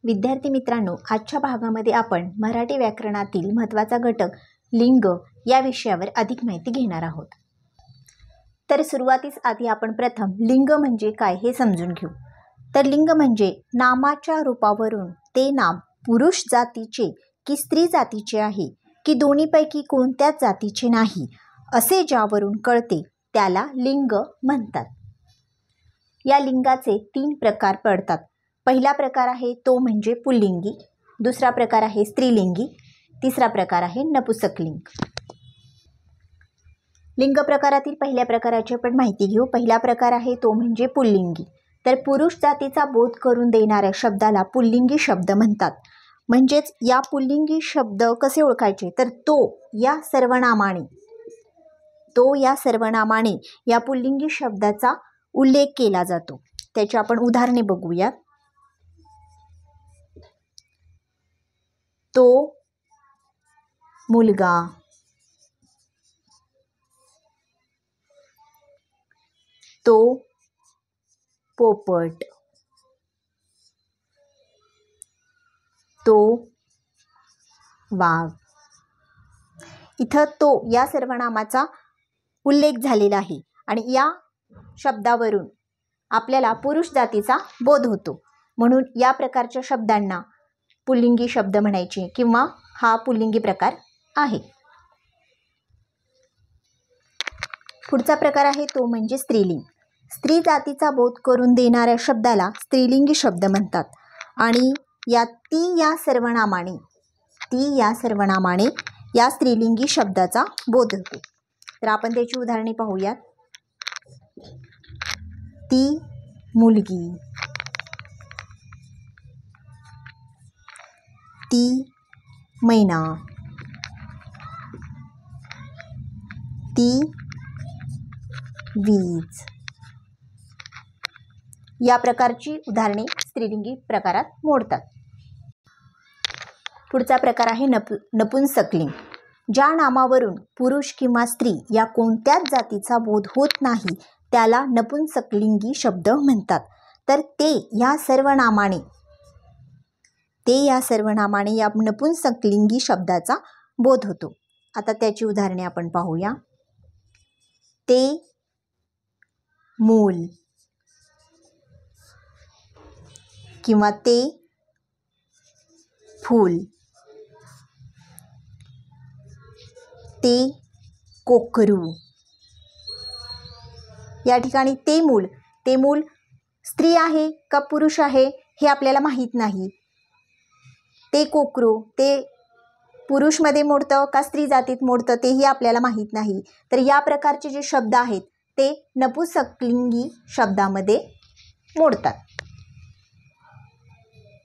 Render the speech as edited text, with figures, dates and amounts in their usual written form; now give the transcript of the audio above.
विद्यार्थी मित्रांनो, आजच्या भागामध्ये आपण मराठी व्याकरणातील महत्त्वाचा घटक लिंग या विषयावर अधिक माहिती घेणार आहोत। तर सुरुवातीस आधी आपण प्रथम लिंग म्हणजे काय हे समजून घेऊ। तर लिंग म्हणजे नामाच्या रूपावरून ते नाम पुरुष जातीचे की स्त्री जातीचे आहे की दोन्हीपैकी कोणत्याच जातीचे नाही असे ज्यावरून कळते त्याला लिंग म्हणतात। या लिंगाचे 3 प्रकार पडतात। पहिला प्रकार आहे तो म्हणजे पुल्लिंगी, दुसरा प्रकार आहे स्त्रीलिंगी, तिसरा प्रकार आहे नपुंसकलिंग। लिंग प्रकारातील पहिल्या प्रकाराची आपण माहिती घेऊ। पहिला प्रकार आहे तो म्हणजे पुल्लिंगी। तर पुरुष जातीचा बोध करून देणाऱ्या शब्दाला पुल्लिंगी शब्द म्हणतात। म्हणजेच या पुल्लिंगी शब्द कसे ओळखायचे, तर तो या सर्वनामाने या पुल्लिंगी शब्दाचा उल्लेख केला जातो। त्याची आपण उदाहरणे बघूया। तो मुलगा, तो पोपट, तो वाघ। इथं तो या सर्वनामाचा उल्लेख झालेला आहे आणि या शब्दावरून आपल्याला पुरुष जातीचा बोध होतो। म्हणून या प्रकारच्या शब्दांना पुल्लिंगी शब्द म्हणायचे किंवा हा पुल्लिंगी प्रकार आहे। पुढचा प्रकार आहे तो म्हणजे स्त्रीलिंग। स्त्री जातीचा बोध करून देणाऱ्या शब्दाला स्त्रीलिंगी शब्द म्हणतात आणि ती या सर्वनामाने या स्त्रीलिंगी शब्दाचा बोध होतो। तर आपण त्याची उदाहरणे पाहूयात। ती मुलगी, ती मैना, ती वीज। या प्रकारची उदाहरणे स्त्रीलिंगी प्रकारात मोडतात। पुढचा प्रकार आहे नपुंसकलिंग। ज्या नामावरून पुरुष किंवा स्त्री या कोणत्याच जातीचा बोध होत नाही त्याला नपुंसकलिंगी शब्द म्हणतात। तर ते या सर्वनामाने या नपुंसकलिंगी शब्दाचा बोध होतो। आता त्याची उदाहरणे आपण पाहूया। ते मूल किंवा ते फूल, ते कोकरू। या ठिकाणी ते मूल स्त्री आहे का पुरुष आहे हे आपल्याला माहीत नाही। ते कोकरू ते पुरुषमध्ये मोडतं का स्त्री जातीत मोडतं तेही आपल्याला माहीत नाही। तर या प्रकारचे जे शब्द आहेत ते नपुंसकलिंगी शब्दामध्ये मोडतात।